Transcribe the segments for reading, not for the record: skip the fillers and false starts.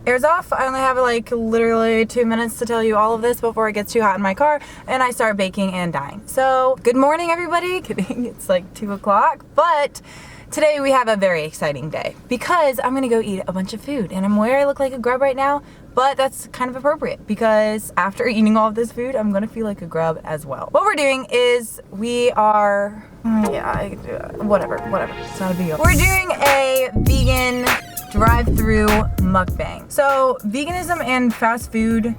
air's off. I only have like literally 2 minutes to tell you all of this before it gets too hot in my car and I start baking and dying. So good morning, everybody. Kidding, it's like 2 o'clock, but today we have a very exciting day because I'm gonna go eat a bunch of food, and I'm aware I look like a grub right now, but that's kind of appropriate because after eating all of this food, I'm gonna feel like a grub as well. What we're doing is whatever, it's not a big deal. We're doing a vegan drive-through mukbang. So veganism and fast food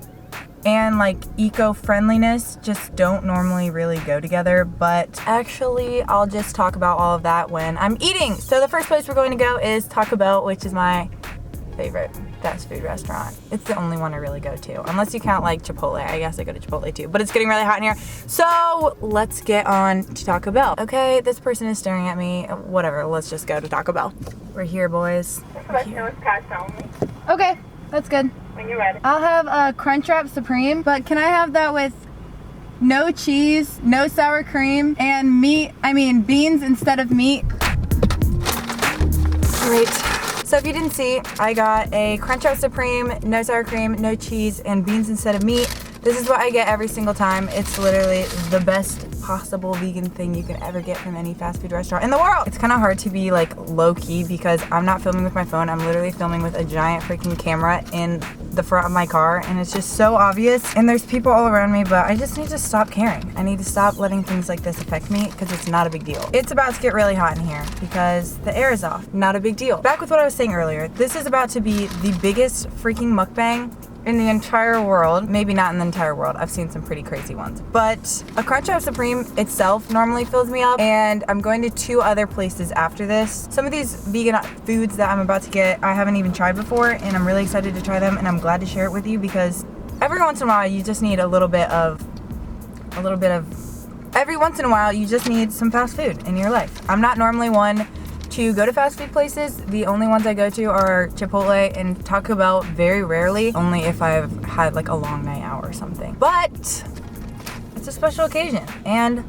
and like eco-friendliness just don't normally really go together, but actually I'll just talk about all of that when I'm eating. So the first place we're going to go is Taco Bell, which is my favorite fast food restaurant. It's the only one I really go to, unless you count like Chipotle. I guess I go to Chipotle too, but it's getting really hot in here. So let's get on to Taco Bell. Okay, this person is staring at me. Whatever, let's just go to Taco Bell. We're here, boys. Okay, that's good. When you're ready. I'll have a Crunchwrap Supreme, but can I have that with no cheese, no sour cream, and beans instead of meat? Great. So if you didn't see, I got a Crunchwrap Supreme, no sour cream, no cheese, and beans instead of meat. This is what I get every single time. It's literally the best possible vegan thing you can ever get from any fast food restaurant in the world. It's kind of hard to be like low-key because I'm not filming with my phone. I'm literally filming with a giant freaking camera in the front of my car, and it's just so obvious, and there's people all around me, but I just need to stop caring. I need to stop letting things like this affect me because it's not a big deal. It's about to get really hot in here because the air is off. Not a big deal. Back with what I was saying earlier, this is about to be the biggest freaking mukbang in the entire world. Maybe not in the entire world. I've seen some pretty crazy ones. But a Crunchwrap Supreme itself normally fills me up, and I'm going to 2 other places after this. Some of these vegan foods that I'm about to get, I haven't even tried before, and I'm really excited to try them, and I'm glad to share it with you because every once in a while you just need every once in a while you just need some fast food in your life. I'm not normally one to go to fast food places. The only ones I go to are Chipotle and Taco Bell very rarely, only if I've had like a long night out or something. But it's a special occasion, and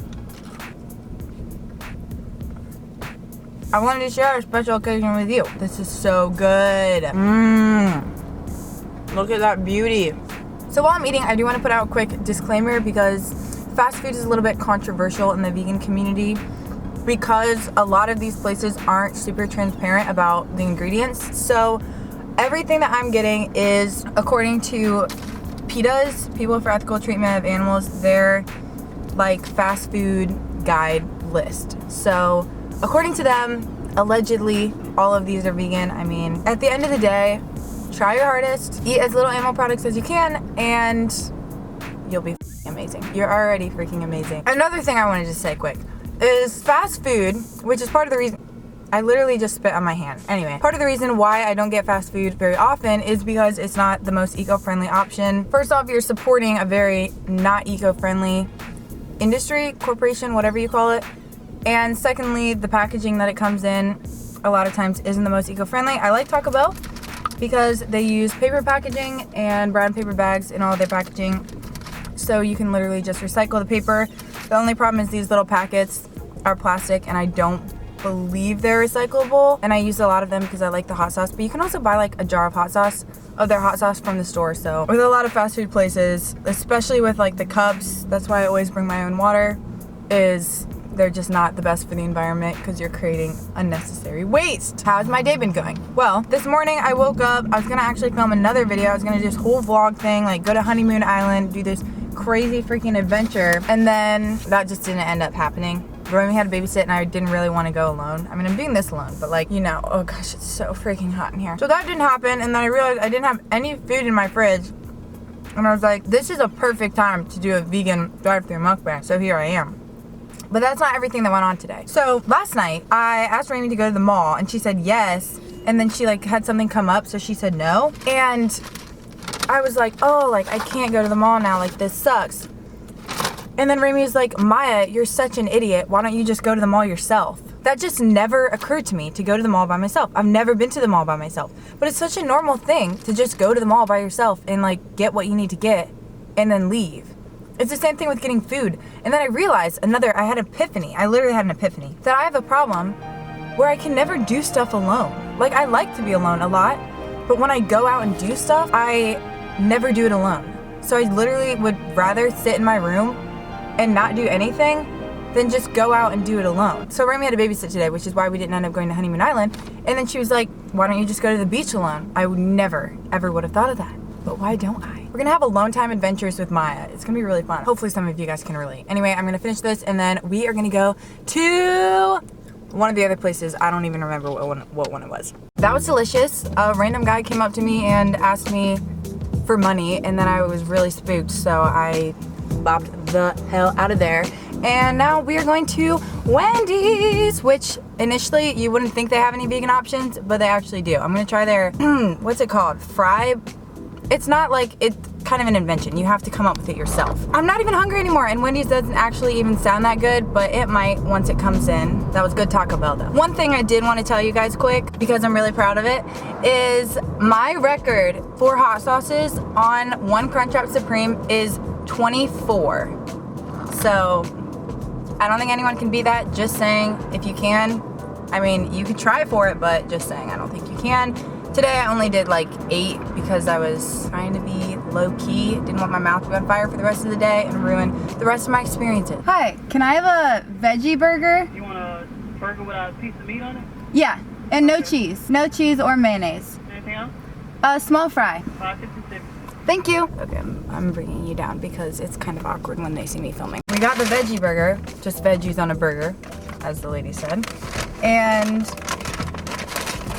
I wanted to share a special occasion with you. This is so good. Look at that beauty. So while I'm eating, I do want to put out a quick disclaimer because fast food is a little bit controversial in the vegan community, because a lot of these places aren't super transparent about the ingredients. So everything that I'm getting is according to PETA's, People for Ethical Treatment of Animals, their like fast food guide list. So according to them, allegedly all of these are vegan. I mean, at the end of the day, try your hardest, eat as little animal products as you can, and you'll be amazing. You're already freaking amazing. Another thing I wanted to say quick is fast food, which is part of the reason I literally just spit on my hand. Anyway, part of the reason why I don't get fast food very often is because it's not the most eco-friendly option. First off, you're supporting a very not eco-friendly industry, corporation, whatever you call it. And secondly, the packaging that it comes in a lot of times isn't the most eco-friendly. I like Taco Bell because they use paper packaging and brown paper bags in all their packaging. So you can literally just recycle the paper. The only problem is these little packets are plastic, and I don't believe they're recyclable. And I use a lot of them because I like the hot sauce, but you can also buy like a jar of their hot sauce from the store. So with a lot of fast food places, especially with like the cups, that's why I always bring my own water, is they're just not the best for the environment because you're creating unnecessary waste. How's my day been going? Well, this morning I woke up, I was gonna actually film another video. I was gonna do this whole vlog thing, like go to Honeymoon Island, do this crazy freaking adventure, and then that just didn't end up happening. Romy had to babysit and I didn't really want to go alone. I mean, I'm doing this alone, but like, you know, oh gosh, it's so freaking hot in here. So that didn't happen, and then I realized I didn't have any food in my fridge, and I was like, this is a perfect time to do a vegan drive-thru mukbang, so here I am. But that's not everything that went on today. So last night, I asked Romy to go to the mall, and she said yes, and then she like had something come up, so she said no, and I was like, oh, like I can't go to the mall now, like this sucks. And then Remy was like, Maya, you're such an idiot. Why don't you just go to the mall yourself? That just never occurred to me to go to the mall by myself. I've never been to the mall by myself. But it's such a normal thing to just go to the mall by yourself and like get what you need to get and then leave. It's the same thing with getting food. And then I realized I had an epiphany. I literally had an epiphany that I have a problem where I can never do stuff alone. Like, I like to be alone a lot, But when I go out and do stuff, I never do it alone. So I literally would rather sit in my room and not do anything than just go out and do it alone. So Remy had to babysit today, which is why we didn't end up going to Honeymoon Island. And then she was like, why don't you just go to the beach alone? I would never, ever would have thought of that. But why don't I? We're gonna have alone time adventures with Maya. It's gonna be really fun. Hopefully some of you guys can relate. Anyway, I'm gonna finish this and then we are gonna go to one of the other places. I don't even remember what one it was. That was delicious. A random guy came up to me and asked me for money, and then I was really spooked, so I bopped the hell out of there. And now we are going to Wendy's, which initially you wouldn't think they have any vegan options, but they actually do. I'm gonna try their, what's it called? Fry? It's not like, it's kind of an invention. You have to come up with it yourself. I'm not even hungry anymore, and Wendy's doesn't actually even sound that good, but it might once it comes in. That was good Taco Bell though. One thing I did want to tell you guys quick, because I'm really proud of it, is my record for hot sauces on one Crunchwrap Supreme is 24. So I don't think anyone can beat that. Just saying, if you can, I mean, you could try for it, but just saying, I don't think you can. Today I only did like 8 because I was trying to be low key. Didn't want my mouth to be on fire for the rest of the day and ruin the rest of my experiences. Hi, can I have a veggie burger? You want a burger with a piece of meat on it? Yeah, and no cheese. No cheese or mayonnaise. Anything else? Small fry. 556. Thank you. Okay, I'm bringing you down because it's kind of awkward when they see me filming. We got the veggie burger, just veggies on a burger, as the lady said. And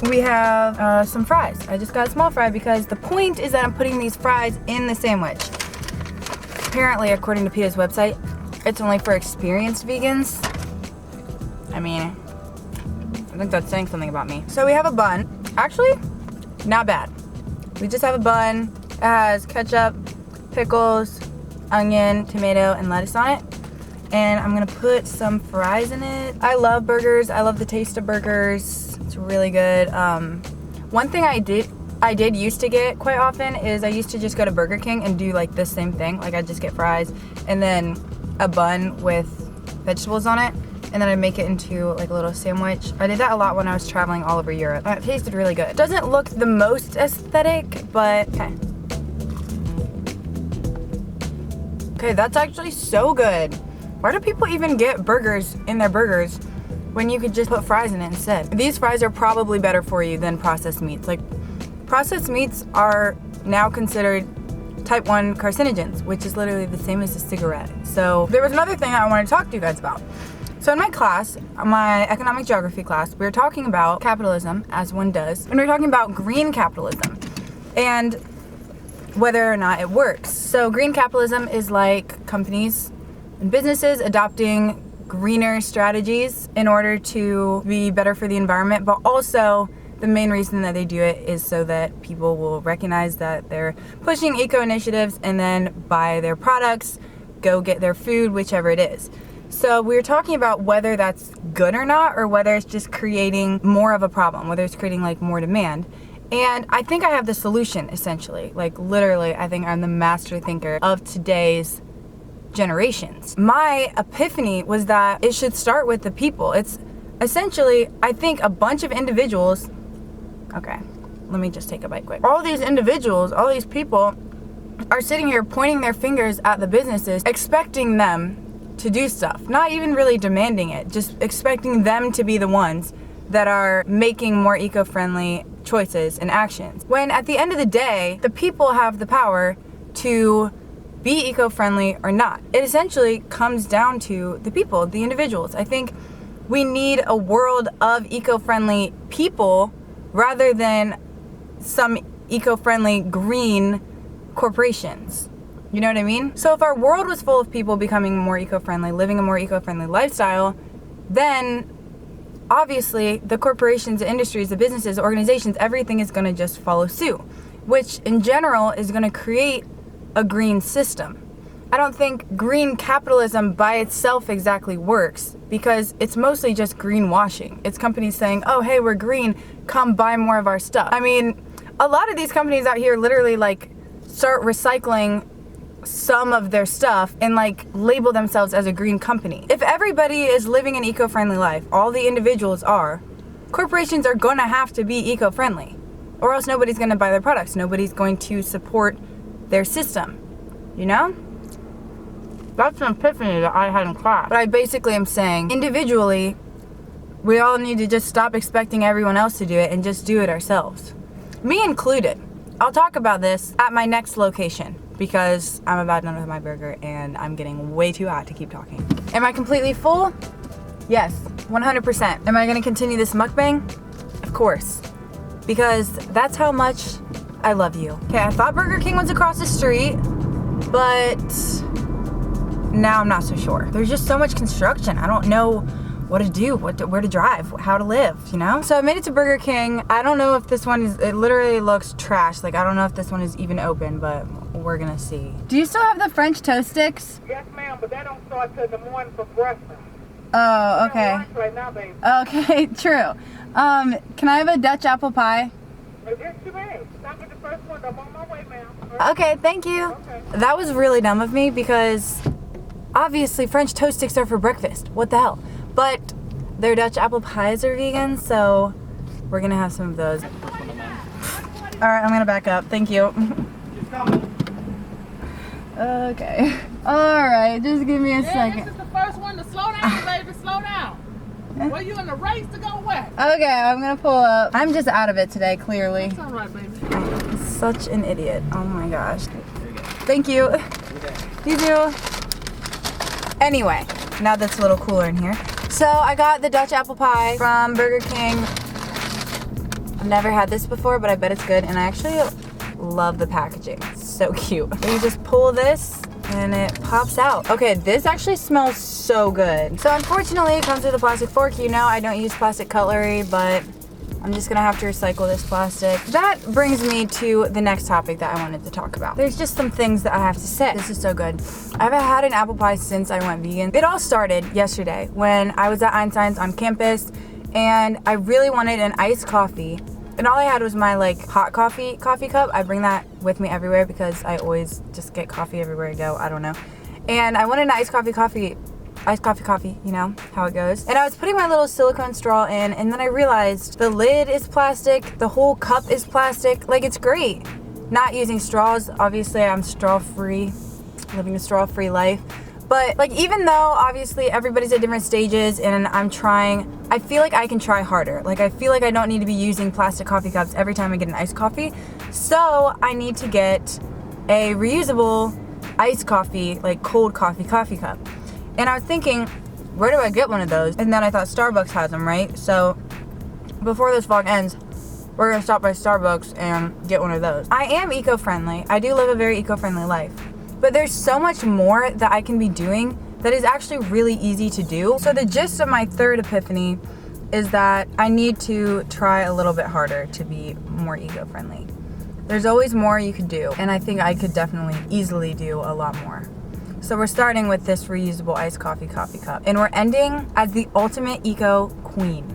we have some fries. I just got a small fry because the point is that I'm putting these fries in the sandwich. Apparently, according to PETA's website, it's only for experienced vegans. I mean, I think that's saying something about me. So we have a bun. Actually, not bad. We just have a bun. It has ketchup, pickles, onion, tomato, and lettuce on it. And I'm gonna put some fries in it. I love burgers. I love the taste of burgers. It's really good. One thing I did used to get quite often is I used to just go to Burger King and do like this same thing. Like I'd just get fries and then a bun with vegetables on it. And then I'd make it into like a little sandwich. I did that a lot when I was traveling all over Europe. It tasted really good. It doesn't look the most aesthetic, but okay. Okay, that's actually so good. Why do people even get burgers in their burgers when you could just put fries in it instead? These fries are probably better for you than processed meats. Like, processed meats are now considered type 1 carcinogens, which is literally the same as a cigarette. So there was another thing I wanted to talk to you guys about. So in my class, my economic geography class, we were talking about capitalism, as one does, and we were talking about green capitalism and whether or not it works. So green capitalism is like companies and businesses adopting greener strategies in order to be better for the environment, but also the main reason that they do it is so that people will recognize that they're pushing eco initiatives and then buy their products, go get their food, whichever it is. So we were talking about whether that's good or not, or whether it's just creating more of a problem, whether it's creating like more demand. And I think I have the solution, essentially. Like literally, I think I'm the master thinker of today's generations. My epiphany was that it should start with the people. It's essentially, I think, a bunch of individuals. Okay, let me just take a bite quick. All these individuals, all these people are sitting here pointing their fingers at the businesses, expecting them to do stuff. Not even really demanding it, just expecting them to be the ones that are making more eco-friendly choices and actions. When at the end of the day, the people have the power to be eco-friendly or not. It essentially comes down to the people, the individuals. I think we need a world of eco-friendly people rather than some eco-friendly green corporations. You know what I mean? So if our world was full of people becoming more eco-friendly, living a more eco-friendly lifestyle, then obviously the corporations, the industries, the businesses, the organizations, everything is going to just follow suit, which in general is going to create a green system. I don't think green capitalism by itself exactly works because it's mostly just greenwashing. It's companies saying, oh, hey, we're green, come buy more of our stuff. I mean, a lot of these companies out here literally like start recycling some of their stuff and like label themselves as a green company. If everybody is living an eco-friendly life, all the individuals are, corporations are gonna have to be eco-friendly. or else nobody's going to buy their products. Nobody's going to support their system, you know? That's an epiphany that I had in class. But I basically am saying, individually, we all need to just stop expecting everyone else to do it and just do it ourselves. Me included. I'll talk about this at my next location because I'm about done with my burger and I'm getting way too hot to keep talking. Am I completely full? Yes, 100%. Am I gonna continue this mukbang? Of course. Because that's how much I love you. Okay, I thought Burger King was across the street, but now I'm not so sure. There's just so much construction. I don't know what to do, where to drive, how to live, you know? So I made it to Burger King. I don't know if this one is, it literally looks trash. Like, I don't know if this one is even open, but we're gonna see. Do you still have the French toast sticks? Yes, ma'am, but that don't start till the morning for breakfast. Oh, okay. Lunch right now, baby. Okay, true. Can I have a Dutch apple pie? Yes, you may. Stop at the first one. I'm on my way, ma'am. Okay, thank you. Okay. That was really dumb of me because obviously French toast sticks are for breakfast. What the hell? But their Dutch apple pies are vegan, so we're gonna have some of those. All right, I'm gonna back up. Thank you. Okay. All right, just give me a second. This is the first one to slow down, baby. Slow down. Were you in the race to go where? Okay, I'm gonna pull up. I'm just out of it today, clearly. It's all right, baby. Such an idiot. Oh my gosh. Thank you. You too. Anyway, now that's a little cooler in here. So I got the Dutch apple pie from Burger King. I've never had this before, but I bet it's good. And I actually love the packaging. It's so cute. You just pull this and it pops out. Okay, this actually smells so good. So unfortunately, it comes with a plastic fork. You know, I don't use plastic cutlery, but I'm just gonna have to recycle this plastic. That brings me to the next topic that I wanted to talk about. There's just some things that I have to say. This is so good. I haven't had an apple pie since I went vegan. It all started yesterday when I was at Einstein's on campus and I really wanted an iced coffee. And all I had was my like hot coffee cup. I bring that with me everywhere because I always just get coffee everywhere I go. I don't know. And I wanted an iced coffee, you know how it goes. And I was putting my little silicone straw in, and then I realized the lid is plastic, the whole cup is plastic. Like, it's great not using straws. Obviously, I'm straw-free, living a straw-free life. But like, even though obviously everybody's at different stages and I'm trying, I feel like I can try harder. Like, I feel like I don't need to be using plastic coffee cups every time I get an iced coffee. So I need to get a reusable iced coffee, like cold coffee cup. And I was thinking, where do I get one of those? And then I thought Starbucks has them, right? So before this vlog ends, we're gonna stop by Starbucks and get one of those. I am eco-friendly. I do live a very eco-friendly life. But there's so much more that I can be doing that is actually really easy to do. So the gist of my third epiphany is that I need to try a little bit harder to be more eco-friendly. There's always more you could do, and I think I could definitely easily do a lot more. So we're starting with this reusable iced coffee cup, and we're ending as the ultimate eco queen.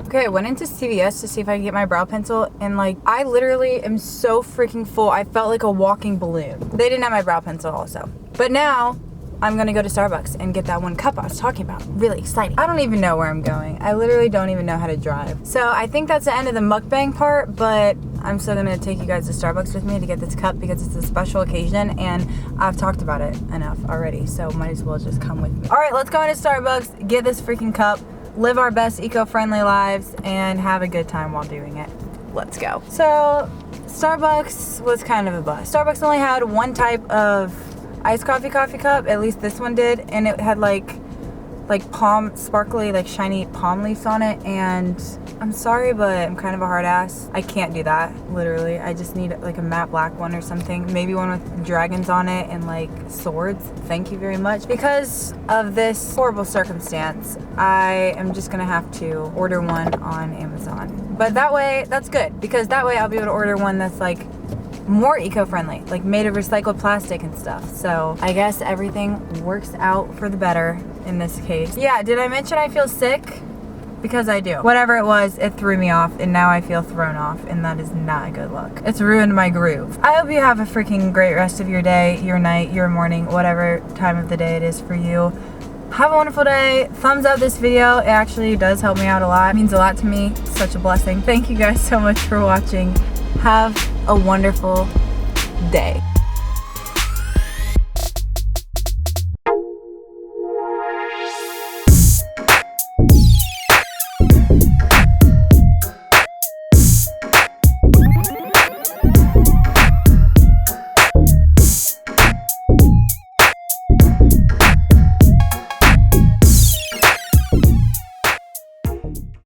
Okay, I went into CVS to see if I could get my brow pencil, and like, I literally am so freaking full. I felt like a walking balloon. They didn't have my brow pencil also. But now, I'm gonna go to Starbucks and get that one cup I was talking about. Really exciting. I don't even know where I'm going. I literally don't even know how to drive. So I think that's the end of the mukbang part, but I'm still gonna take you guys to Starbucks with me to get this cup because it's a special occasion and I've talked about it enough already, so might as well just come with me. All right, let's go into Starbucks, get this freaking cup, live our best eco-friendly lives, and have a good time while doing it. Let's go. So Starbucks was kind of a bust. Starbucks only had one type of iced coffee cup, at least this one did, and it had like palm, sparkly, like shiny palm leaves on it, and I'm sorry, but I'm kind of a hard ass. I can't do that, literally. I just need like a matte black one or something, maybe one with dragons on it and like swords. Thank you very much. Because of this horrible circumstance, I am just gonna have to order one on Amazon. But that way, that's good, because that way I'll be able to order one that's like more eco-friendly, like made of recycled plastic and stuff. So I guess everything works out for the better in this case. Yeah, did I mention I feel sick? Because I do. Whatever it was, it threw me off, and now I feel thrown off, and that is not a good look. It's ruined my groove. I hope you have a freaking great rest of your day, your night, your morning, whatever time of the day it is for you. Have a wonderful day. Thumbs up this video. It actually does help me out a lot. It means a lot to me. It's such a blessing. Thank you guys so much for watching. Have a wonderful day.